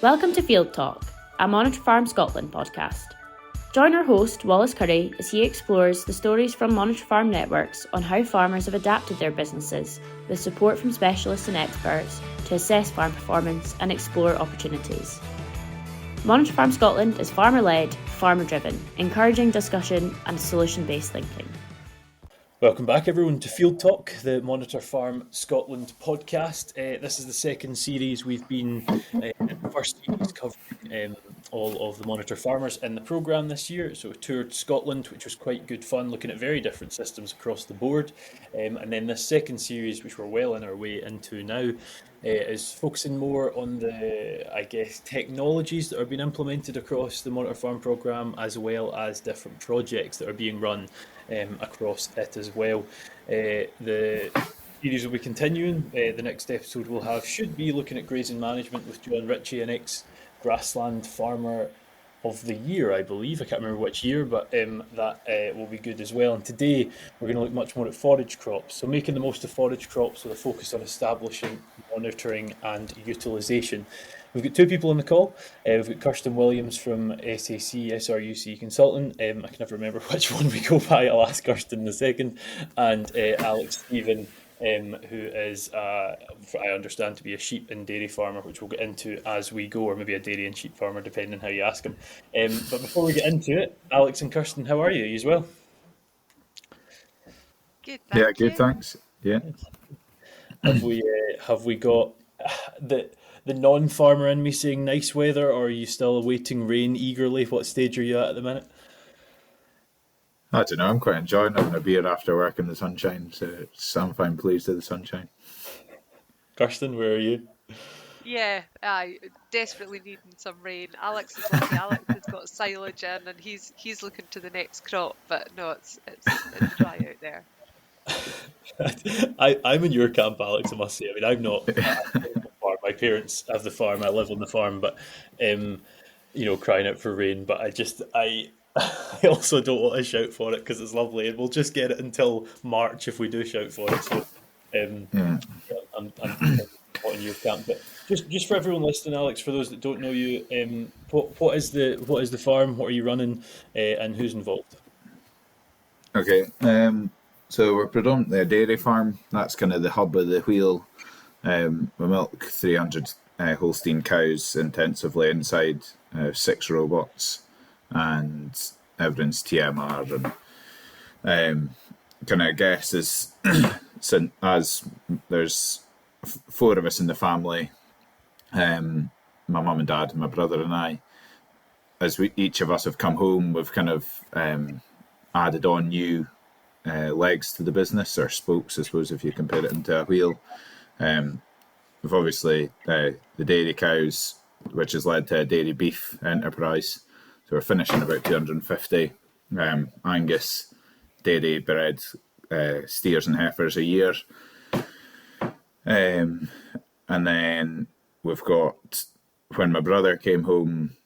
Welcome to Field Talk, a Monitor Farm Scotland podcast. Join our host, Wallace Curry, as he explores the stories from Monitor Farm networks on how farmers have adapted their businesses with support from specialists and experts to assess farm performance and explore opportunities. Monitor Farm Scotland is farmer-led, farmer-driven, encouraging discussion and solution-based thinking. Welcome back everyone to Field Talk, the Monitor Farm Scotland podcast. This is the second series. We've been in the first series covering all of the Monitor farmers in the programme this year. So we toured Scotland, which was quite good fun, looking at very different systems across the board. And then this second series, which we're well on our way into now, is focusing more on the, technologies that are being implemented across the Monitor Farm programme, as well as different projects that are being run across it as well. The series will be continuing. The next episode should be looking at grazing management with John Ritchie, an ex-grassland farmer of the year, I believe. I can't remember which year, but that will be good as well. And today we're going to look much more at forage crops. So making the most of forage crops with a focus on establishing, monitoring and utilisation. We've got two people on the call. We've got Kirsten Williams from SAC Consulting. I can never remember which one we go by. I'll ask Kirsten in a second. And Alex Stephen, who is, I understand, to be a sheep and dairy farmer, which we'll get into as we go, or maybe a dairy and sheep farmer, depending on how you ask him. But before we get into it, Alex and Kirsten, how are you? Are you as well? Good, good, thanks. Yeah. Have we got the non-farmer in me saying nice weather, or are you still awaiting rain eagerly? What stage are you at the minute? I don't know, I'm quite enjoying having a beer after work in the sunshine, so I'm fine pleased with the sunshine. Kirsten, where are you? Yeah, desperately needing some rain. Alex is lucky. Alex has got silage in and he's looking to the next crop, but no, it's dry out there. I'm in your camp, Alex, I must say. I mean, I'm not on the farm. My parents have the farm, I live on the farm, but crying out for rain. But I also don't want to shout for it because it's lovely, and we'll just get it until March if we do shout for it. So I'm not in your camp. But just for everyone listening, Alex, for those that don't know you, what is the farm? What are you running, and who's involved? Okay. So we're predominantly a dairy farm. That's kind of the hub of the wheel. We milk 300 Holstein cows intensively inside 6 robots, and everything's TMR. And kind of guess is as there's 4 of us in the family, my mum and dad, and my brother and I. As each of us have come home, we've kind of added on new legs to the business, or spokes, I suppose, if you compare it into a wheel. We've obviously the dairy cows, which has led to a dairy beef enterprise. So we're finishing about 250 Angus dairy bred steers and heifers a year. And then we've got, when my brother came home,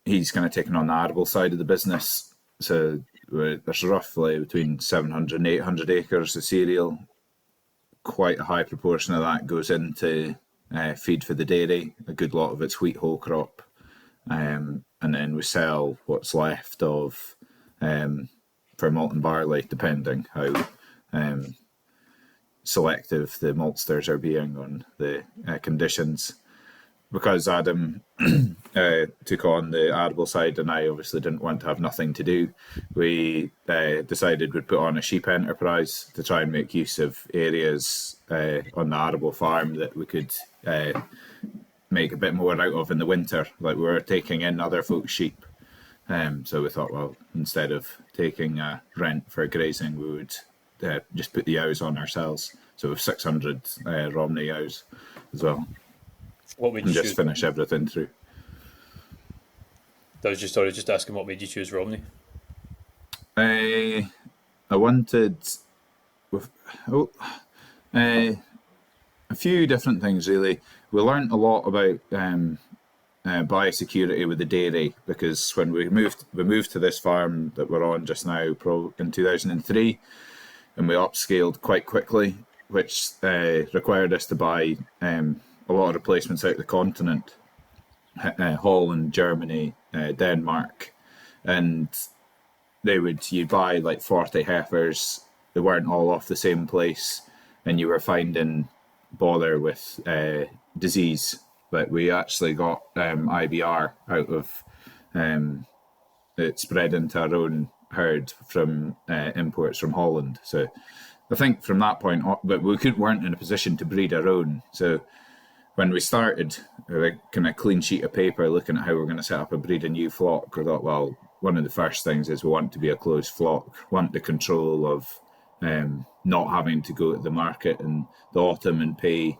he's kind of taken on the arable side of the business. So there's roughly between 700 and 800 acres of cereal. Quite a high proportion of that goes into feed for the dairy. A good lot of it's wheat whole crop. And then we sell what's left of for malt and barley, depending how selective the maltsters are being on the conditions. Because Adam took on the arable side and I obviously didn't want to have nothing to do, we decided we'd put on a sheep enterprise to try and make use of areas on the arable farm that we could make a bit more out of in the winter. Like, we were taking in other folks' sheep. So we thought, well, instead of taking a rent for grazing, we would just put the ewes on ourselves. So we have 600 Romney ewes as well. What made you just finish everything through. I was just asking, what made you choose Romney? I wanted a few different things, really. We learned a lot about biosecurity with the dairy, because when we moved to this farm that we're on just now, in 2003, and we upscaled quite quickly, which required us to buy a lot of replacements out of the continent. Holland, Germany, Denmark, and you'd buy like 40 heifers. They weren't all off the same place, and you were finding bother with disease. But we actually got IBR out of it spread into our own herd from imports from Holland. So I think from that point on, but weren't in a position to breed our own. So when we started, a kind of clean sheet of paper looking at how we're going to set up and breed a new flock, we thought, well, one of the first things is we want to be a closed flock, want the control of not having to go to the market in the autumn and pay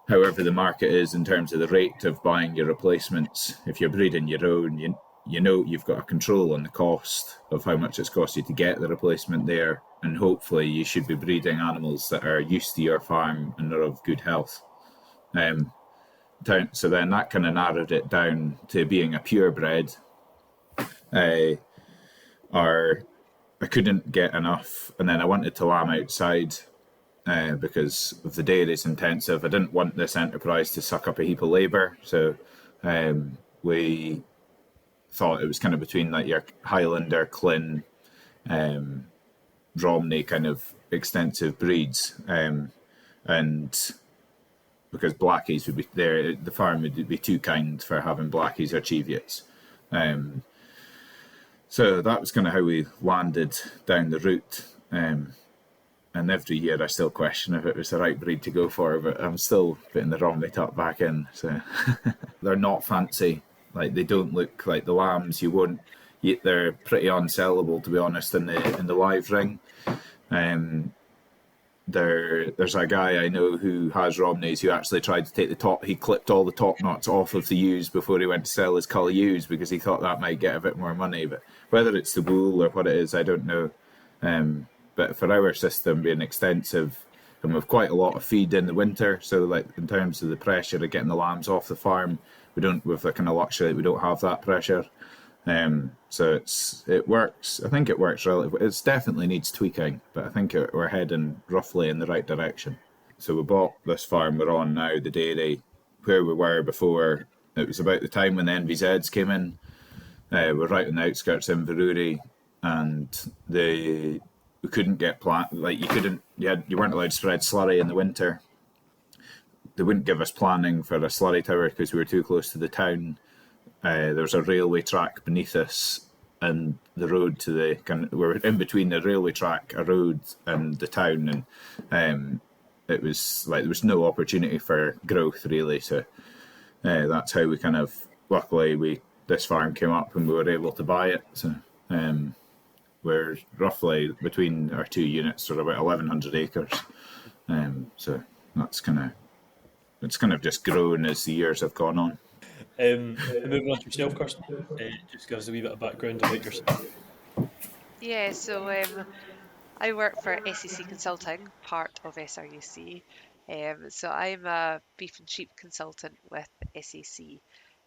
however the market is in terms of the rate of buying your replacements. If you're breeding your own, you know you've got a control on the cost of how much it's cost you to get the replacement there, and hopefully you should be breeding animals that are used to your farm and are of good health. So then that kind of narrowed it down to being a purebred. I couldn't get enough, and then I wanted to lamb outside because of the dairy's intensive. I didn't want this enterprise to suck up a heap of labour, so we thought it was kind of between like your Highlander, Clin, Romney kind of extensive breeds, and because blackies would be there, the farm would be too kind for having blackies or Cheviots. So that was kind of how we landed down the route. And every year I still question if it was the right breed to go for, but I'm still putting the Romney tuck back in. So they're not fancy. Like, they don't look like the lambs. They're pretty unsellable, to be honest, in the live ring. There's a guy I know who has Romneys who actually tried to take the top. He clipped all the top knots off of the ewes before he went to sell his cull ewes because he thought that might get a bit more money. But whether it's the wool or what it is, I don't know. But for our system being extensive and with quite a lot of feed in the winter, so like in terms of the pressure of getting the lambs off the farm, with the kind of luxury, we don't have that pressure. So it works. I think it works relatively. It definitely needs tweaking, but I think we're heading roughly in the right direction. So we bought this farm we're on now, the dairy, where we were before. It was about the time when the NVZs came in. We're right on the outskirts of Inverurie, and we couldn't get you weren't allowed to spread slurry in the winter. They wouldn't give us planning for a slurry tower because we were too close to the town. There was a railway track beneath us, and the road to we're in between the railway track, a road, and the town, and it was like there was no opportunity for growth really. So that's how we kind of luckily this farm came up and we were able to buy it. So we're roughly between our two units, sort of about 1,100 acres. So it's kind of just grown as the years have gone on. Moving on to yourself, Kirsten, just give us a wee bit of background about yourself. Yeah, so I work for SAC Consulting, part of SRUC. So I'm a beef and sheep consultant with SAC.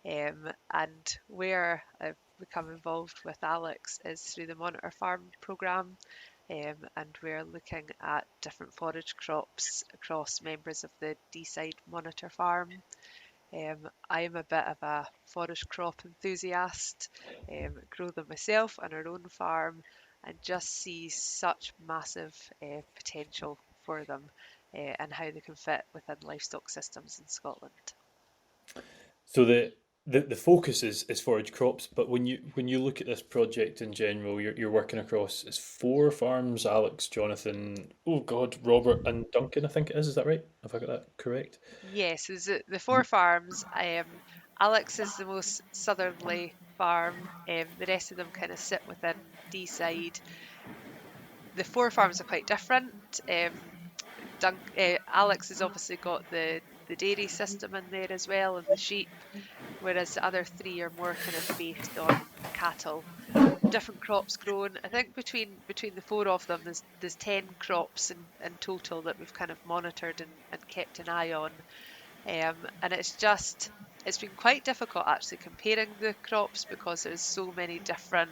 And where I've become involved with Alex is through the Monitor Farm programme. And we're looking at different forage crops across members of the Deeside Monitor Farm. I'm a bit of a forage crop enthusiast, grow them myself on our own farm, and just see such massive potential for them and how they can fit within livestock systems in Scotland. So the focus is forage crops, but when you look at this project in general, you're working across 4 farms: Alex, Jonathan, Robert, and Duncan, I think it is. Is that right? Have I got that correct? Yes, the 4 farms. Alex is the most southerly farm. The rest of them kind of sit within Deeside. The 4 farms are quite different. Alex has obviously got the dairy system in there as well, and the sheep, whereas the other 3 are more kind of based on cattle. Different crops grown. I think between the 4 of them, there's 10 crops in total that we've kind of monitored and kept an eye on. And it's been quite difficult actually comparing the crops because there's so many different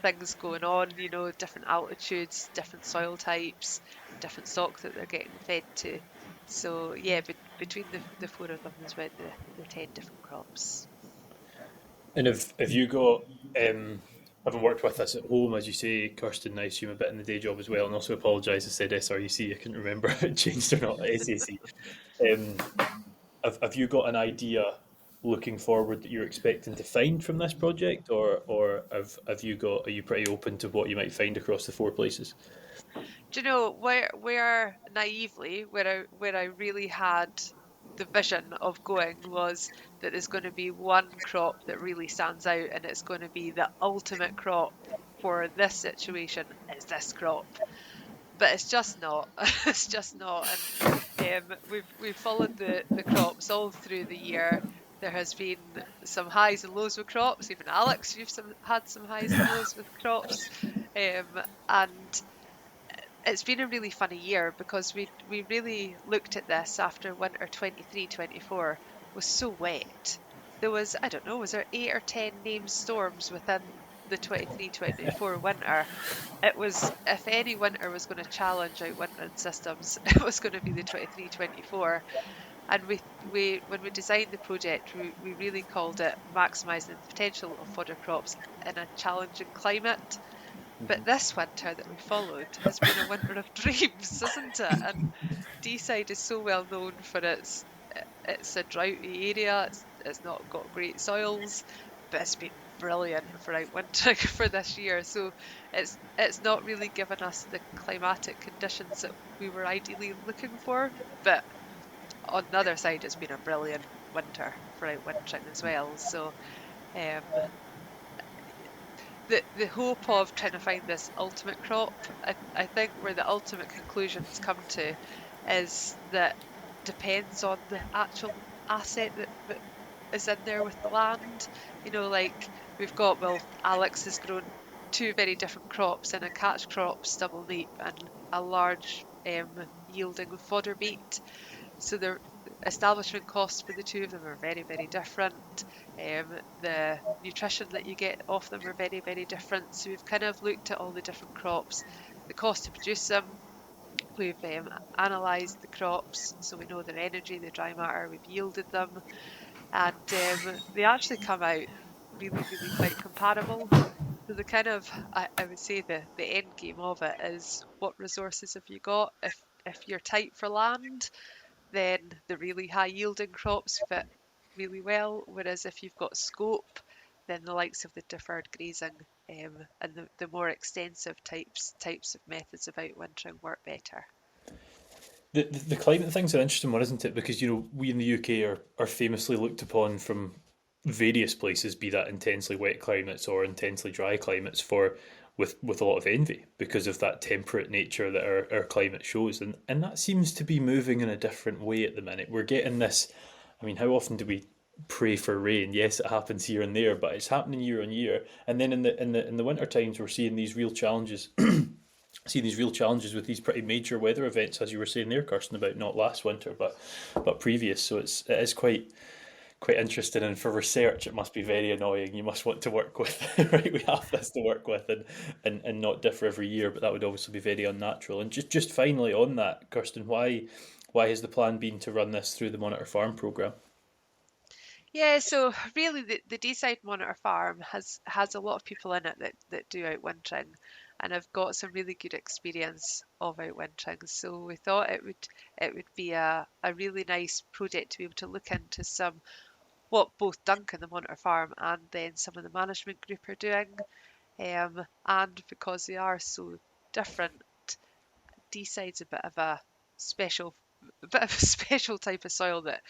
things going on, different altitudes, different soil types, different stock that they're getting fed to. So yeah, between the four of them, there's about the 10 different crops. And have you got, having worked with us at home, as you say, Kirsten, I assume a bit in the day job as well, and also apologise, I said SRUC, I couldn't remember if it changed or not, SAC. Have you got an idea looking forward that you're expecting to find from this project, or are you pretty open to what you might find across the 4 places? Do you know where naively where I really had the vision of going was that there's going to be one crop that really stands out, and it's going to be the ultimate crop for this situation is this crop. But it's just not. It's just not. And we've followed the crops all through the year. There has been some highs and lows with crops. Even Alex, you've had some highs and lows with crops, and it's been a really funny year because we really looked at this after winter 23-24 was so wet. There was, I don't know, was there 8 or 10 named storms within the 23-24 winter? It was, if any winter was going to challenge outwintering systems, it was going to be the 23-24. And we when we designed the project, we really called it maximising the potential of fodder crops in a challenging climate. But this winter that we followed has been a winter of dreams, isn't it? And Deeside is so well known for it's a droughty area. It's not got great soils, but it's been brilliant for outwintering for this year. So it's not really given us the climatic conditions that we were ideally looking for. But on the other side, it's been a brilliant winter for outwintering as well. So the hope of trying to find this ultimate crop, I think where the ultimate conclusions come to is that depends on the actual asset that is in there with the land. You know, like we've got, well, Alex has grown 2 very different crops in a catch crop stubble neep and a large yielding fodder beet. So the establishment costs for the 2 of them are very, very different. The nutrition that you get off them are very, very different. So we've kind of looked at all the different crops, the cost to produce them. We've analysed the crops, so we know their energy, the dry matter, we've yielded them, and they actually come out really, really quite comparable. So the kind of, I would say the end game of it is what resources have you got? If you're tight for land, then the really high yielding crops fit really well, whereas if you've got scope, then the likes of the deferred grazing and the more extensive types of methods of outwintering work better. The climate thing's an interesting one, isn't it? Because, you know, we in the UK are famously looked upon from various places, be that intensely wet climates or intensely dry climates, for with a lot of envy because of that temperate nature that our climate shows. And that seems to be moving in a different way at the minute. We're getting this, I mean, how often do we pray for rain? Yes, it happens here and there, but it's happening year on year. And then in the winter times we're seeing these real challenges with these pretty major weather events, as you were saying there, Kirsten, about not last winter but previous. So it is quite interesting, and for research it must be very annoying. You must want to work with right, we have this to work with and not differ every year, but that would obviously be very unnatural. And just finally on that, Kirsten, why has the plan been to run this through the Monitor Farm programme? Yeah, so really the Deeside Monitor Farm has a lot of people in it that do outwintering and have got some really good experience of outwintering. So we thought it would be a really nice project to be able to look into some what both Duncan, the Monitor Farm, and then some of the management group are doing. And because they are so different, Deeside's a bit of a special type of soil that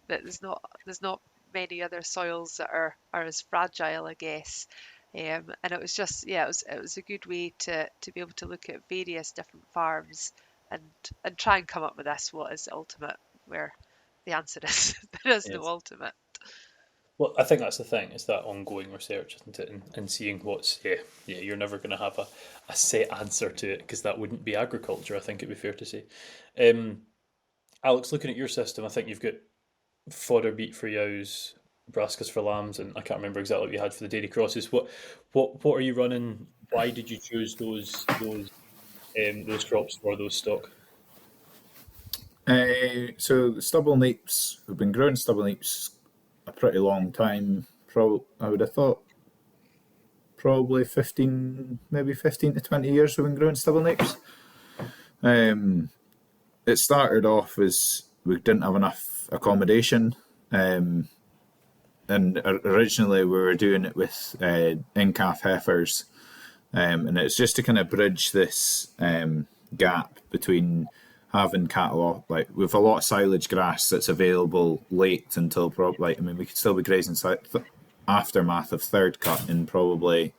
there's not many other soils that are as fragile, I guess. And it was just, yeah, it was a good way to be able to look at various different farms and try and come up with this, what is the ultimate, where the answer is there is no ultimate. Well, I think that's the thing, it's that ongoing research, isn't it? And seeing what's, you're never going to have a set answer to it, because that wouldn't be agriculture, I think it'd be fair to say. Alex, looking at your system, I think you've got fodder beet for yows, brassicas for lambs, and I can't remember exactly what you had for the dairy crosses. What are you running? Why did you choose those crops for those stock? So the stubble neeps, we've been growing stubble neeps a pretty long time. I would have thought probably 15 to 20 years we've been growing stubble neeps. It started off as we didn't have enough accommodation, and originally we were doing it with in-calf heifers, and it's just to kind of bridge this gap between having cattle, like with a lot of silage grass that's available late until probably, we could still be grazing aftermath of third cut in probably,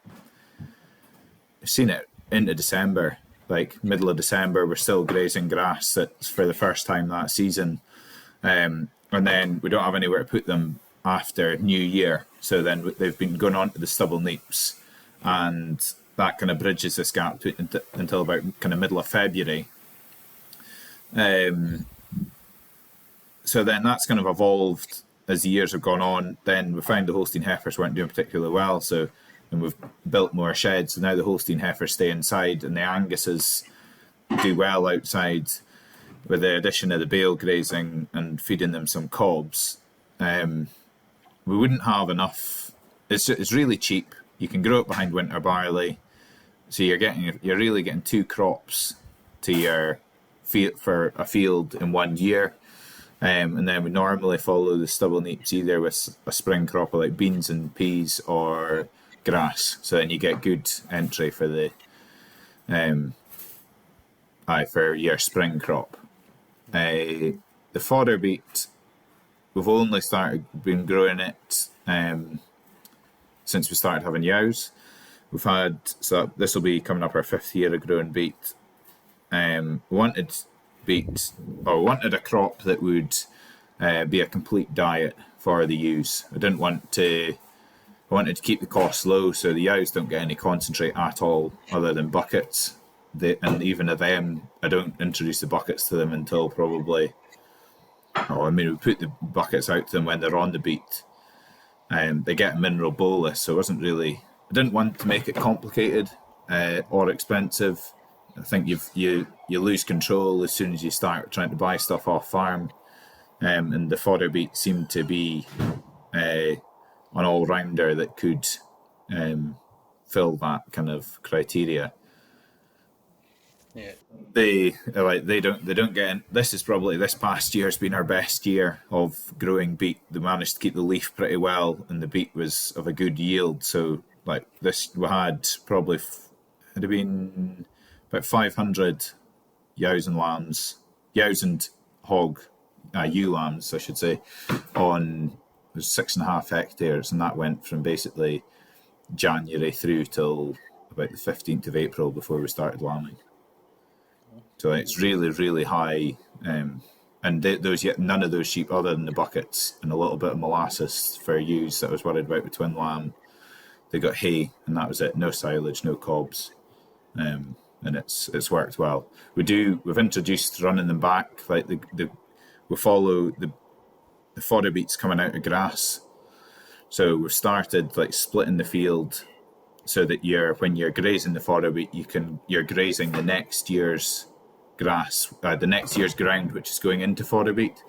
I've seen it into December, like middle of December, we're still grazing grass that's for the first time that season. And then we don't have anywhere to put them after New Year. So then they've been going on to the stubble neeps, and that kind of bridges this gap until about kind of middle of February. So then that's kind of evolved as the years have gone on. Then we found the Holstein heifers weren't doing particularly well, and we've built more sheds. So now the Holstein heifers stay inside, and the Anguses do well outside. With the addition of the bale grazing and feeding them some cobs, we wouldn't have enough. It's really cheap. You can grow it behind winter barley, so you're really getting 2 crops to your for a field in 1 year. And then we normally follow the stubble neeps either with a spring crop of like beans and peas or grass. So then you get good entry for the for your spring crop. The fodder beet, we've only been growing it since we started having ewes. So this will be coming up our 5th year of growing beet. Wanted a crop that would be a complete diet for the ewes. I wanted to keep the costs low, so the ewes don't get any concentrate at all other than buckets. And even of them, I don't introduce the buckets to them until probably, we put the buckets out to them when they're on the beet. They get a mineral bolus, so I didn't want to make it complicated or expensive. I think you lose control as soon as you start trying to buy stuff off farm, and the fodder beet seemed to be an all-rounder that could fill that kind of criteria. Yeah. They don't get in. This past year has been our best year of growing beet. They managed to keep the leaf pretty well, and the beet was of a good yield. So like this, we had probably it'd have been about 500 ewes and ewe lambs, I should say, on 6.5 hectares, and that went from basically January through till about the 15th of April before we started lambing. So it's really, really high, and none of those sheep other than the buckets and a little bit of molasses for ewes that I was worried about with twin lamb. They got hay, and that was it. No silage, no cobs, and it's worked well. We've introduced running them back, like we follow the fodder beets coming out of grass. So we've started like splitting the field so that when you're grazing the fodder beet, you're grazing the next year's grass, the next year's ground, which is going into fodder beet.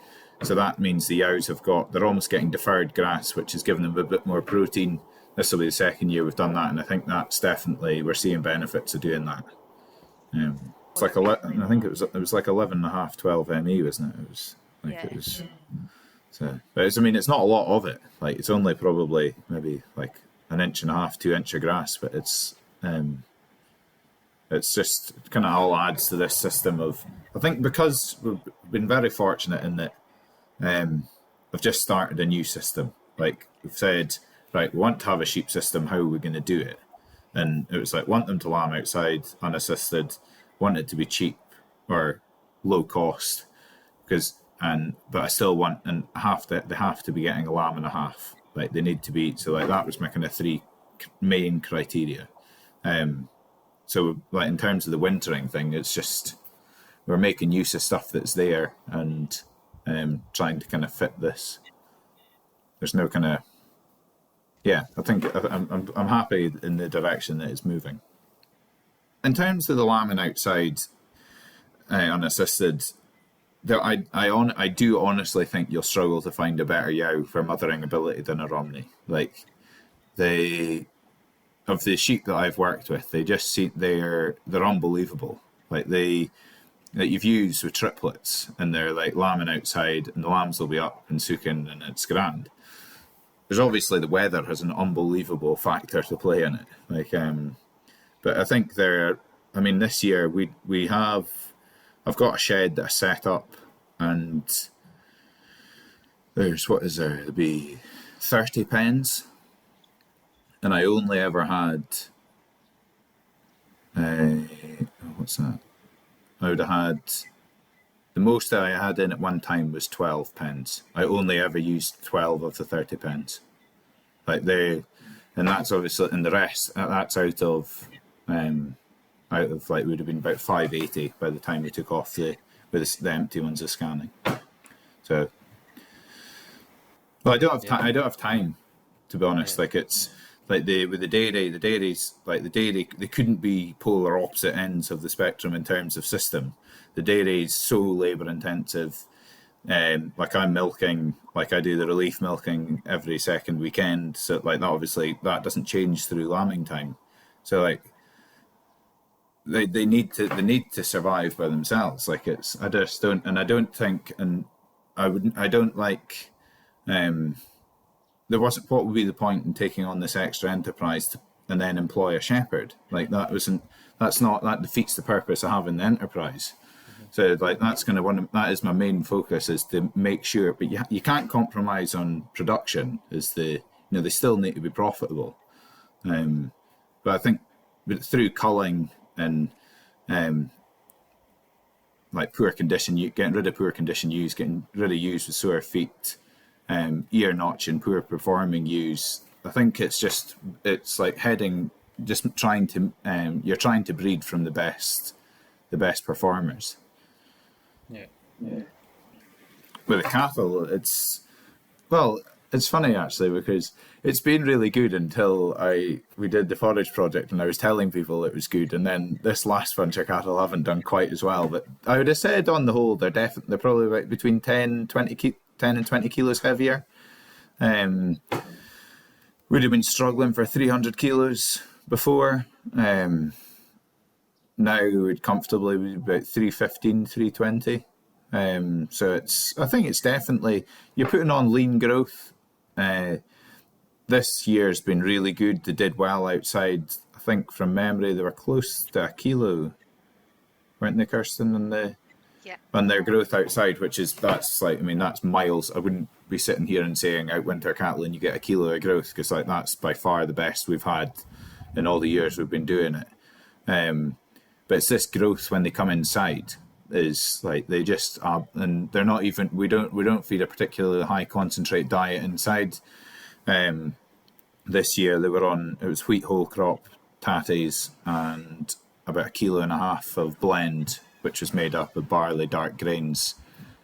So that means the ewes they're almost getting deferred grass, which has given them a bit more protein. This will be the 2nd year we've done that, and I think that's definitely, we're seeing benefits of doing that. It's like I think it was like 11.5, 12 ME, wasn't it? It was like it was. So, but it's not a lot of it. Like it's only probably maybe like 1.5 2 inch of grass, but it's just kind of all adds to this system of, I think because we've been very fortunate in that I've just started a new system. Like we've said, right, we want to have a sheep system, how are we going to do it? And it was like, want them to lamb outside, unassisted, want it to be cheap or low cost, but I still want, and they have to be getting a lamb and a half. Like they need to be, so like that was my kind of 3 main criteria. So like in terms of the wintering thing, it's just we're making use of stuff that's there and trying to kind of fit this. There's no kind of, I think I'm happy in the direction that it's moving. In terms of the lambing outside unassisted, I do honestly think you'll struggle to find a better yow for mothering ability than a Romney. Like of the sheep that I've worked with, they just seem they're unbelievable. Like that you've used with triplets, and they're like lambing outside, and the lambs will be up and sucking, and it's grand. There's obviously the weather has an unbelievable factor to play in it. But I think this year I've got a shed that I set up, and there'll be 30 pens, and I only ever had what's that? I would have had the most that I had in at one time was 12 pens. I only ever used 12 of the 30 pens. And that's obviously, and the rest that's out of like would have been about 580 by the time we took off the empty ones of scanning. So, well, I don't have time to be honest. Like it's like with the dairies, like the dairy, they couldn't be polar opposite ends of the spectrum in terms of system. The dairy is so labour intensive. Like I'm milking, like I do the relief milking every second weekend. So like that, obviously that doesn't change through lambing time. So like they need to survive by themselves. Like I don't like. There wasn't. What would be the point in taking on this extra enterprise and then employ a shepherd? Like that defeats the purpose of having the enterprise. So like that is my main focus, is to make sure. But you can't compromise on production. They still need to be profitable. But I think through culling and like poor condition, getting rid of poor condition ewes, getting rid of ewes with sore feet, ear notch and poor performing ewes. I think it's like you're trying to breed from the best performers. Yeah. With the cattle, it's funny actually, because it's been really good until we did the Forage project and I was telling people it was good, and then this last bunch of cattle haven't done quite as well. But I would have said on the whole they're probably like between 10 and 20 kilos heavier. Would have been struggling for 300 kilos before. Now we would comfortably be about 315, 320. So I think it's definitely, you're putting on lean growth. This year's been really good. They did well outside. I think from memory they were close to a kilo, weren't they, Kirsten? On their growth outside, that's miles. I wouldn't be sitting here and saying outwinter cattle and you get a kilo of growth, because like that's by far the best we've had in all the years we've been doing it. But it's this growth when they come inside is like they just are, and they're not even. We don't feed a particularly high concentrate diet inside. This year it was wheat whole crop tatties and about 1.5 kilos of blend, which was made up of barley, dark grains,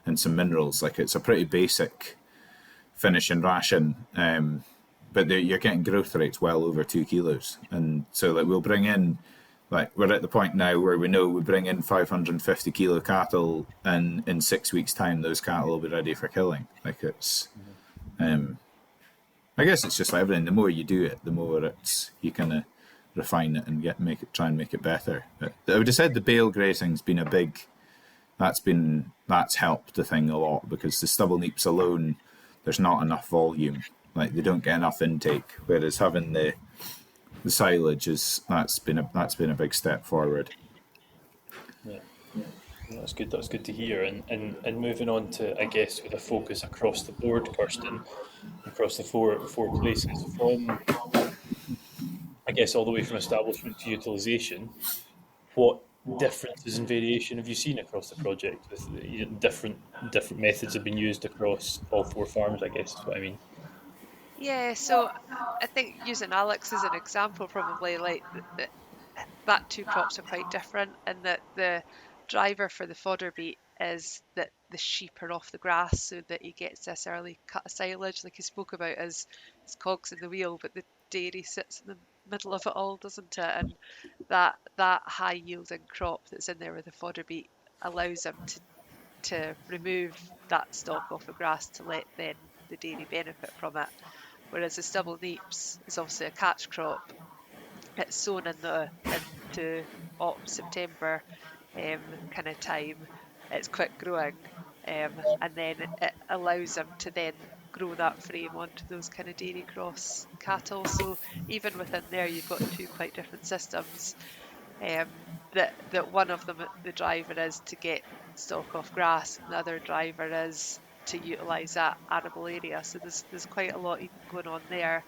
and some minerals. Like it's a pretty basic finishing ration, but you're getting growth rates well over 2 kilos, and so like we'll bring in. Like we're at the point now where we know we bring in 550 kilo cattle, and in 6 weeks' time, those cattle will be ready for killing. Like it's, I guess it's just like everything. The more you do it, the more you kind of refine it and try and make it better. But I would have said the bale grazing's been that's helped the thing a lot, because the stubble neeps alone, there's not enough volume. Like they don't get enough intake, whereas having the silage that's been a big step forward. Yeah. That's good. That's good to hear. And moving on to, I guess, with a focus across the board, Kirsten, across the four places, from I guess all the way from establishment to utilisation, what differences and variation have you seen across the project? With different methods have been used across all 4 farms, I guess is what I mean. Yeah, so I think using Alex as an example, probably like that 2 crops are quite different, and that the driver for the fodder beet is that the sheep are off the grass, so that he gets this early cut of silage, like he spoke about as cogs in the wheel, but the dairy sits in the middle of it all, doesn't it? And that high yielding crop that's in there with the fodder beet allows him to remove that stock off the grass to let then the dairy benefit from it. Whereas the stubble neeps is obviously a catch crop. It's sown into September kind of time. It's quick growing, and then it allows them to then grow that frame onto those kind of dairy cross cattle. So even within there, you've got two quite different systems. That one of them, the driver is to get stock off grass, and the other driver is to utilise that arable area. So there's quite a lot going on there.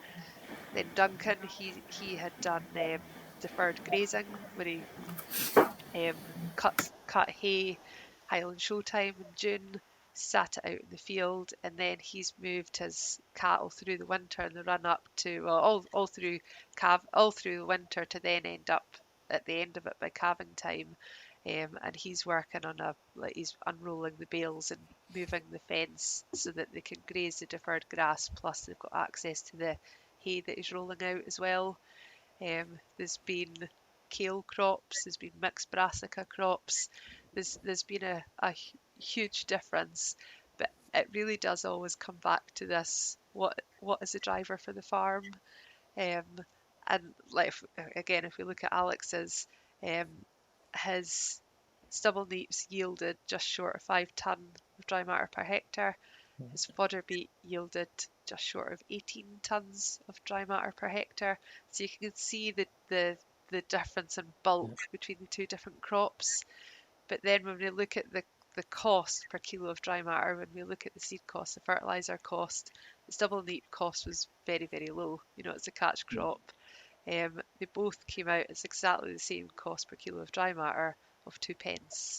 Then Duncan, he had done deferred grazing, where he cut hay, Highland Showtime in June, sat it out in the field, and then he's moved his cattle through the winter and the run up to all through the winter to then end up at the end of it by calving time. And he's working on he's unrolling the bales and moving the fence so that they can graze the deferred grass, plus they've got access to the hay that he's rolling out as well. There's been kale crops, there's been mixed brassica crops. There's been a huge difference, but it really does always come back to this: what is the driver for the farm? And if we look at Alex's, his stubble neeps yielded just short of 5 tonne of dry matter per hectare. His fodder beet yielded just short of 18 tonnes of dry matter per hectare. So you can see the difference in bulk between the two different crops. But then when we look at the cost per kilo of dry matter, when we look at the seed cost, the fertiliser cost, the stubble neep cost was very, very low. It's a catch crop. They both came out as exactly the same cost per kilo of dry matter of 2 pence.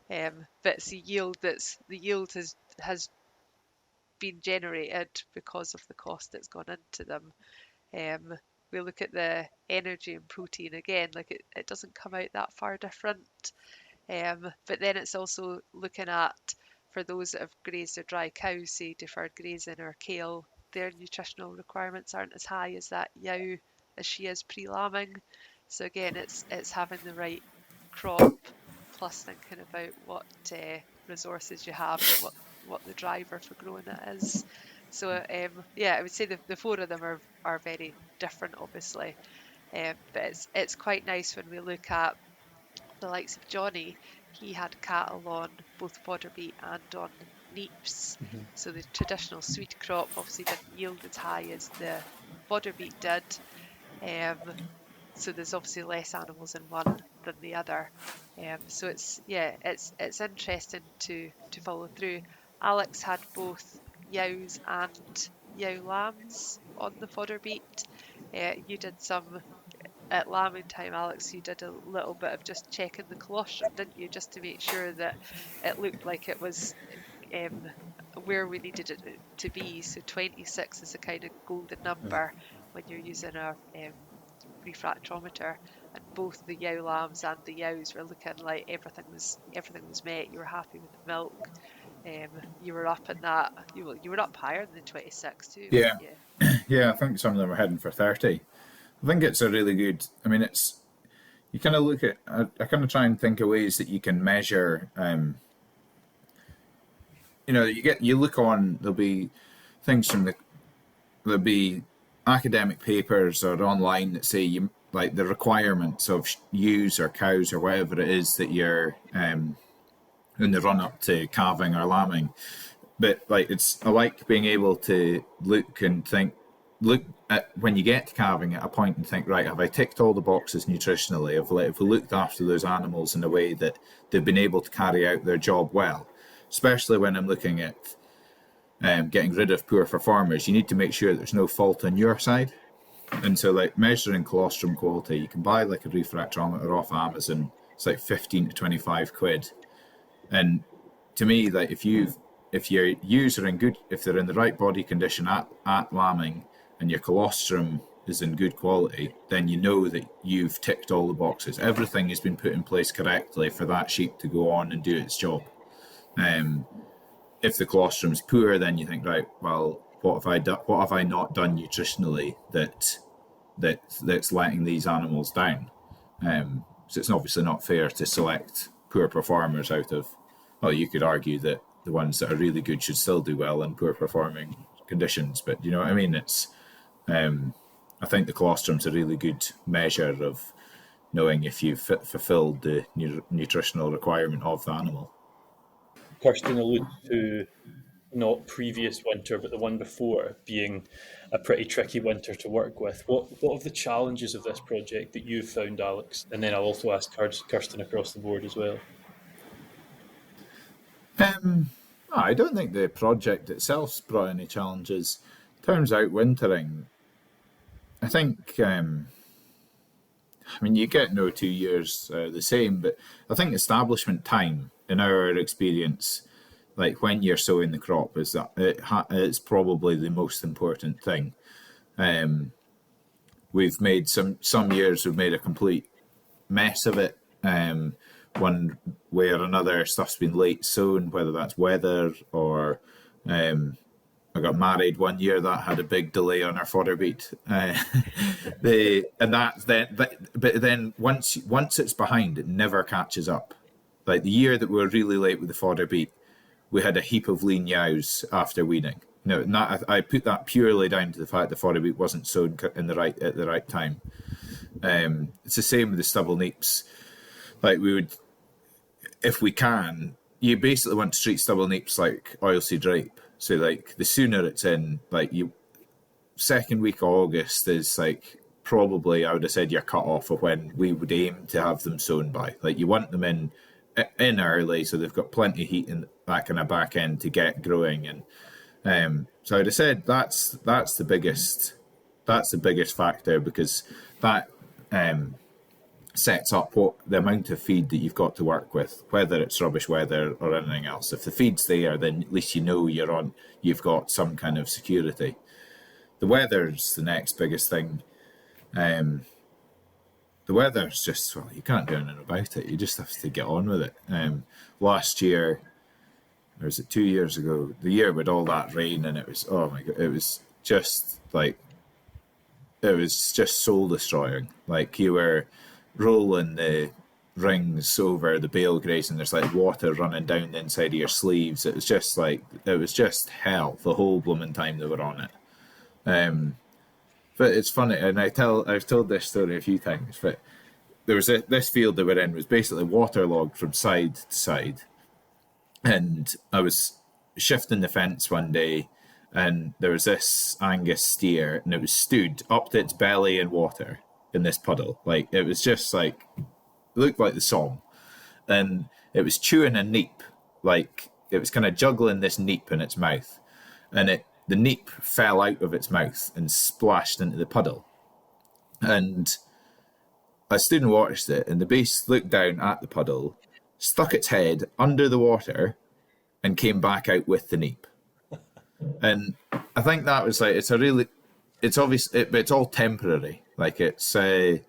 But it's the yield has been generated because of the cost that's gone into them. We look at the energy and protein again, it doesn't come out that far different. But then it's also looking at, for those that have grazed their dry cows, say deferred grazing or kale, their nutritional requirements aren't as high as that yow as she is pre-lambing. So again, it's having the right crop, plus thinking about what resources you have and what the driver for growing it is. So I would say the 4 of them are very different, obviously. But it's quite nice when we look at the likes of Johnny. He had cattle on both fodder beet and on neeps. So the traditional sweet crop obviously didn't yield as high as the fodder beet did. So there's obviously less animals in one than the other. So it's interesting to follow through. Alex had both yows and yow lambs on the fodder beet. You did some at lambing time, Alex. You did a little bit of just checking the colostrum, didn't you, just to make sure that it looked like it was where we needed it to be. So 26 is a kind of golden number when you're using a refractometer, and both the yow lambs and the yows were looking like everything was met. You were happy with the milk. You were up in that. You were up higher than the 26 too. Yeah. Yeah, I think some of them are heading for 30. I think it's a really good. I mean, it's you kind of look at. I kind of try and think of ways that you can measure. You look on. There'll be things there'll be academic papers or online that say like the requirements of ewes or cows or whatever it is that you're in the run up to calving or lambing. But I like being able to look at when you get to calving at a point and think, right, have I ticked all the boxes nutritionally? Have we looked after those animals in a way that they've been able to carry out their job well? Especially when I'm looking at getting rid of poor performers, you need to make sure there's no fault on your side. And so measuring colostrum quality, you can buy a refractometer off Amazon. It's 15 to 25 quid. And to me, if your ewes are if they're in the right body condition at lambing, and your colostrum is in good quality, then you know that you've ticked all the boxes. Everything has been put in place correctly for that sheep to go on and do its job. If the colostrum's poor, then you think, right, well, what have I not done nutritionally that's letting these animals down? So it's obviously not fair to select poor performers out of well, you could argue that the ones that are really good should still do well in poor performing conditions. But you know what I mean? It's I think the colostrum's a really good measure of knowing if you've fulfilled the nutritional requirement of the animal. Kirsten alluded to not previous winter, but the one before being a pretty tricky winter to work with. What are the challenges of this project that you've found, Alex? And then I'll also ask Kirsten across the board as well. I don't think the project itself's brought any challenges. In terms of outwintering, I think, you get no 2 years the same, but I think establishment time, in our experience, like when you're sowing the crop, is that it's probably the most important thing. We've made some years we've made a complete mess of it. One way or another, stuff's been late sown, whether that's weather or I got married one year that had a big delay on our fodder beet. But then once it's behind, it never catches up. Like the year that we were really late with the fodder beet, we had a heap of lean yows after weaning. I put that purely down to the fact the fodder beet wasn't sown at the right time. It's the same with the stubble neeps. Like we would, if we can, you basically want to treat stubble neeps like oilseed rape. So like the sooner it's in, like second week of August is like probably, I would have said, your cut off of when we would aim to have them sown by. Like you want them in early, so they've got plenty of heat in that kind of back end to get growing. And so I'd have said that's the biggest factor, because that sets up what the amount of feed that you've got to work with, whether it's rubbish weather or anything else. If the feed's there, then at least you know you've got some kind of security. The weather's the next biggest thing. The weather's just, well, you can't do anything about it. You just have to get on with it. Last year, or was it 2 years ago, the year with all that rain, and it was, oh my God, it was just soul destroying. Like you were rolling the rings over the bale graze and there's like water running down the inside of your sleeves. It was just hell the whole blooming time they were on it. But it's funny, and I've told this story a few times, but there was this field that we're in was basically waterlogged from side to side, and I was shifting the fence one day, and there was this Angus steer, and it was stood up to its belly in water in this puddle. Like it was just like, it looked like the song, and it was chewing a neep, like it was kind of juggling this neep in its mouth, and the neep fell out of its mouth and splashed into the puddle. And I stood and watched it, and the beast looked down at the puddle, stuck its head under the water, and came back out with the neep. And I think that was like, it's obvious, but it's all temporary. Like it's, and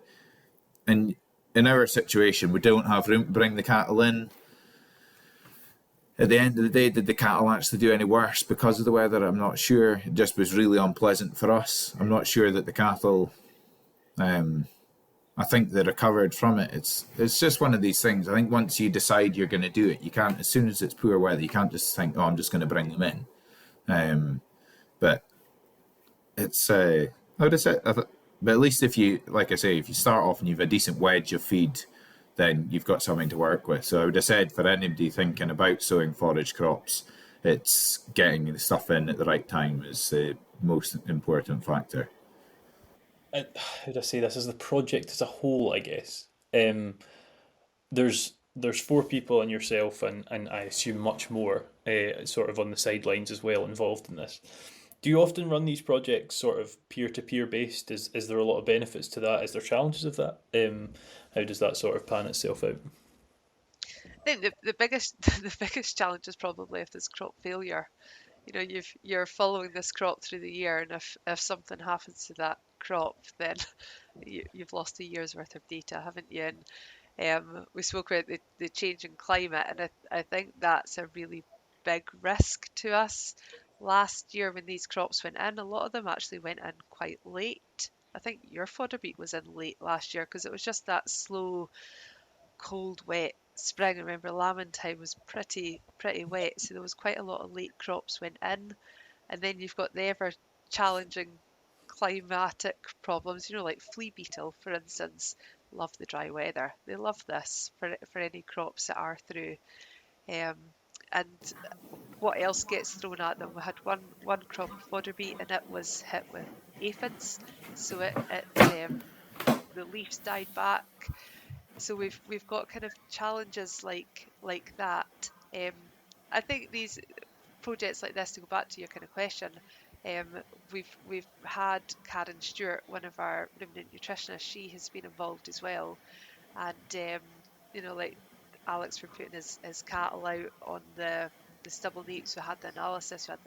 in our situation, we don't have room to bring the cattle in. At the end of the day, did the cattle actually do any worse because of the weather? I'm not sure. It just was really unpleasant for us. I'm not sure that the cattle, I think they recovered from it. It's just one of these things. I think once you decide you're going to do it, you can't, as soon as it's poor weather, you can't just think, oh, I'm just going to bring them in. But it's, I would have said, but at least if you, like I say, if you start off and you have a decent wedge of feed, then you've got something to work with. So I would have said for anybody thinking about sowing forage crops, it's getting the stuff in at the right time is the most important factor. How would I say this? As the project as a whole, I guess. There's 4 people and yourself, and I assume much more sort of on the sidelines as well involved in this. Do you often run these projects sort of peer-to-peer based? Is there a lot of benefits to that? Is there challenges of that? How does that sort of pan itself out? I think the biggest challenge is probably if there's crop failure. You know, you're following this crop through the year, and if something happens to that crop, then you've lost a year's worth of data, haven't you? And we spoke about the change in climate, and I think that's a really big risk to us. Last year when these crops went in, a lot of them actually went in quite late. I think your fodder beet was in late last year because it was just that slow, cold, wet spring. I remember lambing time was pretty wet, so there was quite a lot of late crops went in, and then you've got the ever challenging climatic problems, like flea beetle, for instance, love the dry weather. They love this for any crops that are through. And what else gets thrown at them? We had one crop of fodder beet, and it was hit with aphids, so the leaves died back. So we've got kind of challenges like that. I think these projects like this, to go back to your kind of question, we've had Karen Stewart, one of our ruminant nutritionists. She has been involved as well, and like Alex for putting his cattle out on the stubble neeps. We had the analysis of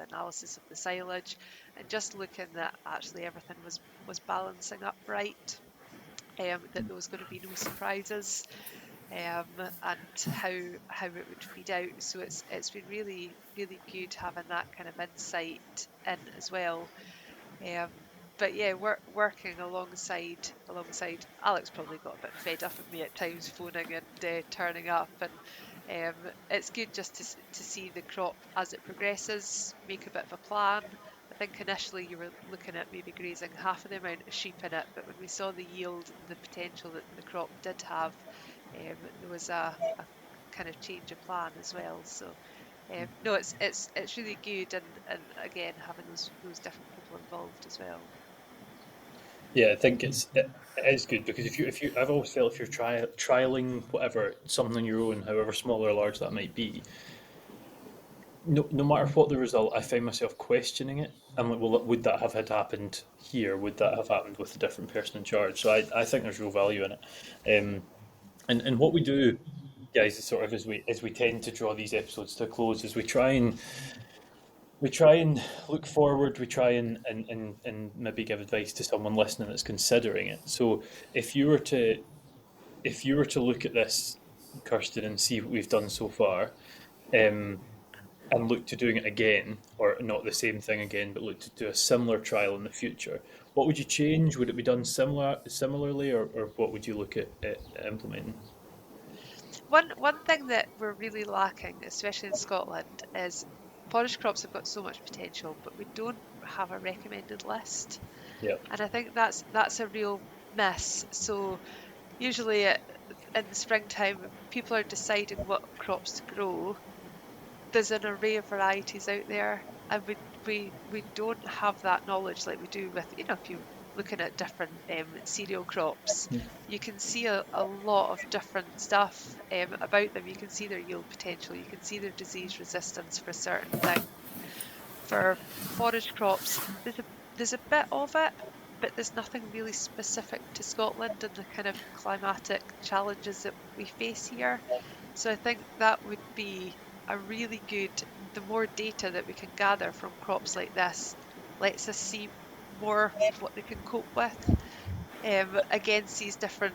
the silage, and just looking that actually everything was balancing up right, that there was going to be no surprises, and how it would feed out. So it's been really good having that kind of insight in as well. But yeah, working alongside Alex probably got a bit fed up of me at times, phoning and turning up, and it's good just to see the crop as it progresses, make a bit of a plan. I think initially you were looking at maybe grazing half of the amount of sheep in it, but when we saw the yield and the potential that the crop did have, there was a kind of change of plan as well. So no, it's really good, and again having those different people involved as well. Yeah, I think it is good, because if you I've always felt if you're trialing whatever, something on your own, however small or large that might be, no matter what the result, I find myself questioning it. I'm like, well, would that have had happened here? Would that have happened with a different person in charge? So I think there's real value in it. And what we do, guys, is sort of as we tend to draw these episodes to a close, is we try and look forward. We try and maybe give advice to someone listening that's considering it. So if you were to look at this, Kirsten, and see what we've done so far, and look to doing it again, or not the same thing again, but look to do a similar trial in the future, what would you change? Would it be done similarly, or what would you look at implementing? One thing that we're really lacking, especially in Scotland, is forage crops have got so much potential, but we don't have a recommended list. Yeah. And I think that's a real miss. So usually in the springtime, people are deciding what crops to grow. There's an array of varieties out there, and we don't have that knowledge like we do with, if you're looking at different cereal crops, you can see a lot of different stuff about them. You can see their yield potential, you can see their disease resistance for certain things. For forage crops, there's a bit of it, but there's nothing really specific to Scotland and the kind of climatic challenges that we face here. So I think that would be a really good, the more data that we can gather from crops like this lets us see more of what they can cope with against these different,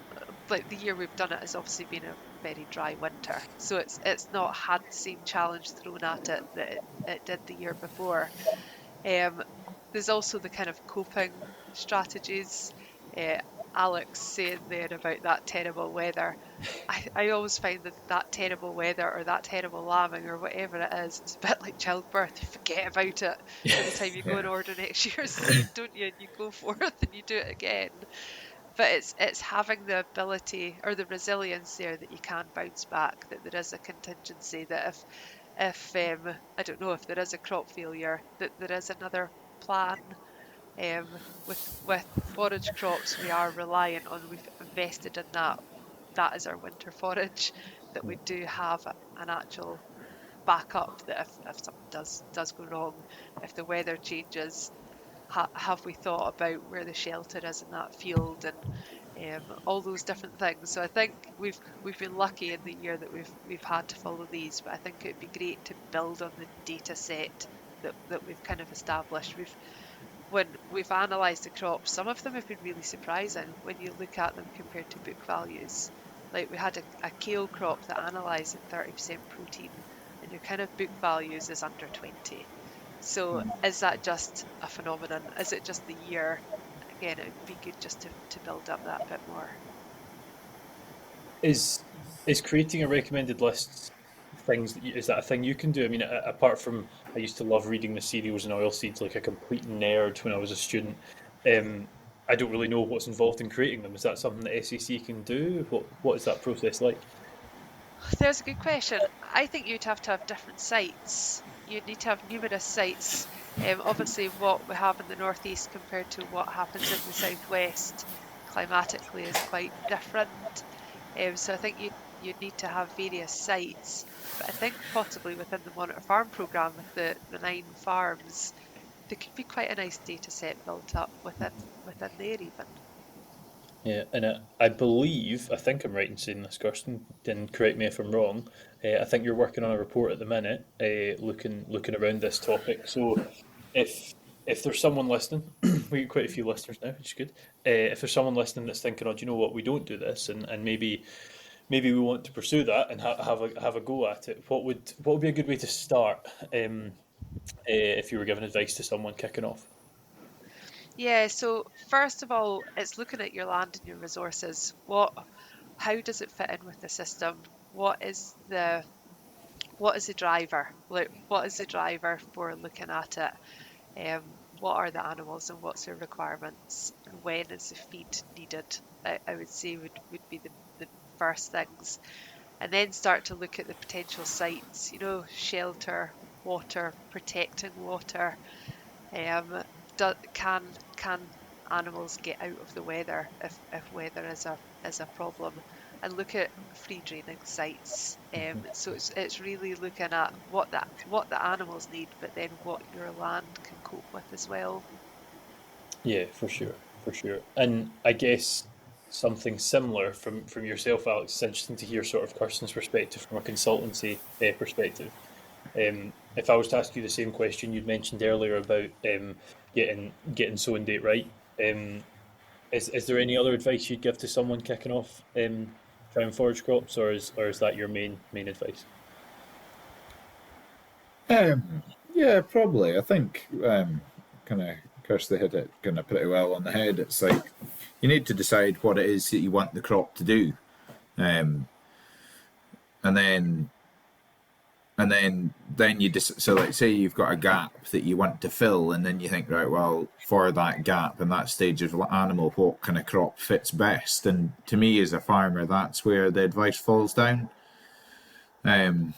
like the year we've done it has obviously been a very dry winter, so it's not had the same challenge thrown at it that it did the year before. There's also the kind of coping strategies. Alex saying there about that terrible weather. I always find that terrible weather or that terrible lambing or whatever it is, it's a bit like childbirth. You forget about it by the time you go and order next year's seed, don't you? And you go forth and you do it again. But it's having the ability or the resilience there that you can bounce back, that there is a contingency, that if I don't know, if there is a crop failure, that there is another plan. With forage crops, we are reliant on, we've invested in that is our winter forage, that we do have an actual backup, that if something does go wrong, if the weather changes, have we thought about where the shelter is in that field, and all those different things. So I think we've been lucky in the year that we've had to follow these, but I think it'd be great to build on the data set that we've kind of established. When we've analysed the crops, some of them have been really surprising when you look at them compared to book values. Like we had a kale crop that analysed at 30% protein, and your kind of book values is under 20. So is that just a phenomenon? Is it just the year? Again, it would be good just to build up that bit more. Is creating a recommended list is that a thing you can do? I mean, apart from I used to love reading the cereals and oilseeds like a complete nerd when I was a student. Um, I don't really know what's involved in creating them. Is that something that SAC can do? What is that process like? There's a good question. I think you'd have to have different sites. You'd need to have numerous sites. Obviously, what we have in the northeast compared to what happens in the southwest climatically is quite different. So I think you'd need to have various sites. But I think possibly within the Monitor Farm programme with the 9 farms, there could be quite a nice data set built up within there even. Yeah, and I think I'm right in saying this, Kirsten, and correct me if I'm wrong. I think you're working on a report at the minute, looking around this topic. So, if there's someone listening, we get quite a few listeners now, which is good. If there's someone listening that's thinking, "Oh, do you know what? We don't do this," and maybe we want to pursue that and have a go at it. What would be a good way to start? If you were giving advice to someone kicking off. Yeah, so first of all, it's looking at your land and your resources. How does it fit in with the system? What is the driver? Like, what is the driver for looking at it? What are the animals and what's their requirements? And when is the feed needed? I would say would be the first things. And then start to look at the potential sites, shelter, water, protecting water. Can animals get out of the weather if weather is a problem, and look at free draining sites. So it's really looking at what the animals need, but then what your land can cope with as well. Yeah, for sure, for sure. And I guess something similar from yourself, Alex. It's interesting to hear sort of Kirsten's perspective from a consultancy perspective. If I was to ask you the same question you'd mentioned earlier about getting sowing date right, is there any other advice you'd give to someone kicking off trying forage crops, or is that your main advice? Yeah, probably. I think kind of Kirsty hit it kind of pretty well on the head. It's like you need to decide what it is that you want the crop to do, and then you just so like say you've got a gap that you want to fill, and then you think, right, well, for that gap and that stage of animal, what kind of crop fits best? And to me as a farmer, that's where the advice falls down. I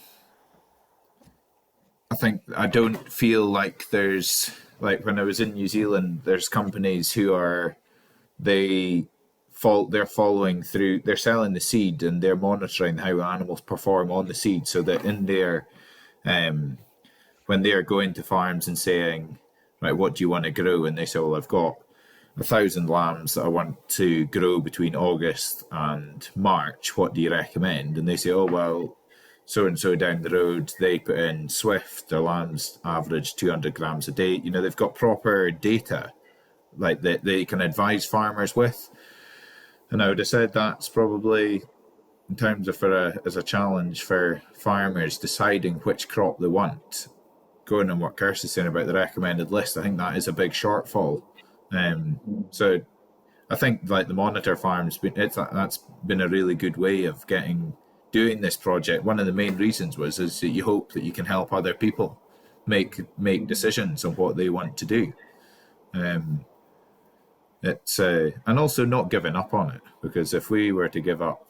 don't feel like there's like when I was in New Zealand, there's companies who are they're following through, they're selling the seed and they're monitoring how animals perform on the seed, so that in their when they're going to farms and saying, right, what do you want to grow? And they say, well, I've got 1,000 lambs that I want to grow between August and March. What do you recommend? And they say, oh, well, so and so down the road, they put in Swift, their lambs average 200 grams a day. They've got proper data like that they can advise farmers with. And I would have said that's probably, in terms of as a challenge for farmers deciding which crop they want, going on what Kirsty's saying about the recommended list, I think that is a big shortfall. So I think like the Monitor Farms, that's been a really good way of doing this project. One of the main reasons is that you hope that you can help other people make decisions on what they want to do. It's and also not giving up on it, because if we gave up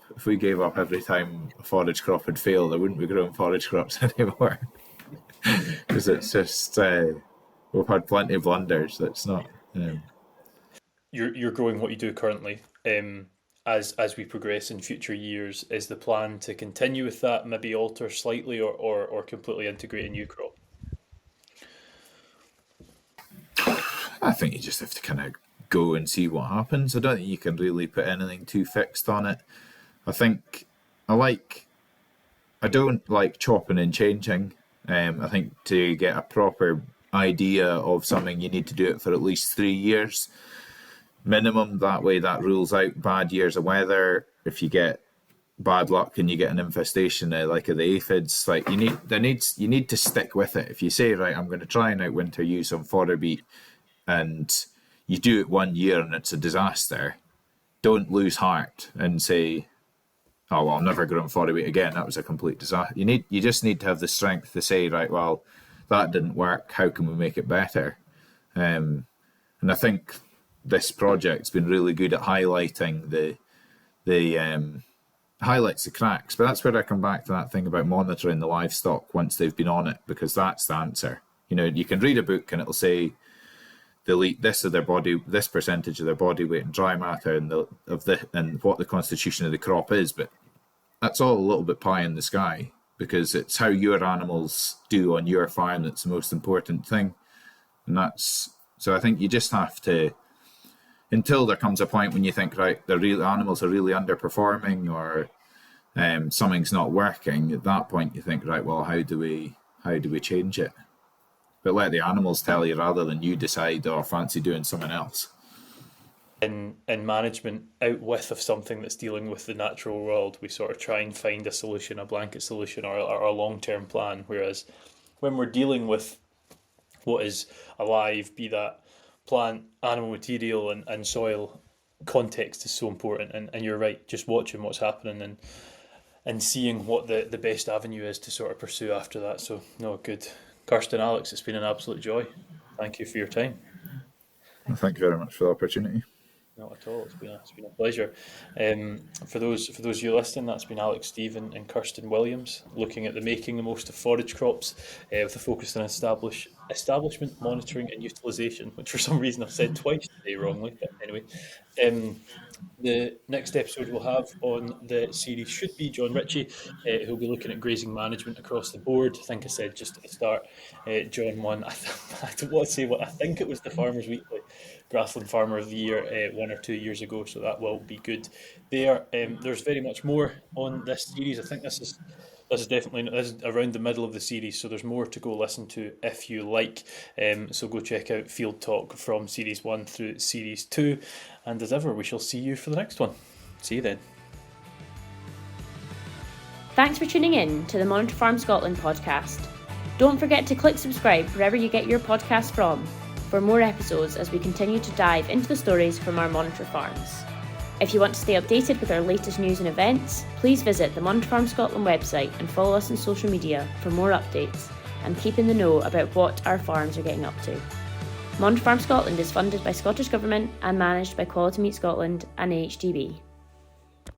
every time a forage crop had failed, I wouldn't be growing forage crops anymore. Because it's just we've had plenty of blunders. That's not. You're growing what you do currently. As we progress in future years, is the plan to continue with that, maybe alter slightly, or completely integrate a new crop? I think you just have to kind of go and see what happens. I don't think you can really put anything too fixed on it. I think I don't like chopping and changing. I think to get a proper idea of something, you need to do it for at least 3 years minimum. That way, that rules out bad years of weather. If you get bad luck and you get an infestation like of the aphids, like you need to stick with it. If you say, right, I'm going to try and outwinter you some fodder beet, and you do it 1 year and it's a disaster, don't lose heart and say, oh, well, I'm never growing 40 weight again. That was a complete disaster. You just need to have the strength to say, right, well, that didn't work. How can we make it better? And I think this project's been really good at highlighting highlights the cracks. But that's where I come back to that thing about monitoring the livestock once they've been on it, because that's the answer. You can read a book and it'll say they'll eat this of their body, this percentage of their body weight and dry matter, and what the constitution of the crop is. But that's all a little bit pie in the sky, because it's how your animals do on your farm that's the most important thing. And so I think you just have to, until there comes a point when you think, right, the real animals are really underperforming, or something's not working. At that point, you think, right, well, how do we change it? But let the animals tell you rather than you decide, or fancy doing something else. In management, out with of something that's dealing with the natural world, we sort of try and find a solution, a blanket solution, or a long-term plan. Whereas when we're dealing with what is alive, be that plant, animal material, and soil, context is so important. And you're right, just watching what's happening and seeing what the best avenue is to sort of pursue after that. So, no, good. Kirsten, Alex, it's been an absolute joy. Thank you for your time. Thank you very much for the opportunity. Not at all. It's been a pleasure. For those of you listening, that's been Alex Stephen and Kirsten Williams looking at making the most of forage crops with a focus on establishment, monitoring, and utilisation, which for some reason I've said twice today wrongly. But anyway, the next episode we'll have on the series should be John Ritchie, who'll be looking at grazing management across the board. I think I said just at the start, John won. I don't want to say what I think it was the Farmers Weekly Grassland Farmer of the Year 1 or 2 years ago, so that will be good. There's very much more on this series. I think this is around the middle of the series, so there's more to go listen to if you like. So go check out Field Talk from Series 1 through Series 2. And as ever, we shall see you for the next one. See you then. Thanks for tuning in to the Monitor Farm Scotland podcast. Don't forget to click subscribe wherever you get your podcast from for more episodes as we continue to dive into the stories from our Monitor farms. If you want to stay updated with our latest news and events, please visit the Monitor Farm Scotland website and follow us on social media for more updates and keep in the know about what our farms are getting up to. Monitor Farm Scotland is funded by Scottish Government and managed by Quality Meat Scotland and AHDB.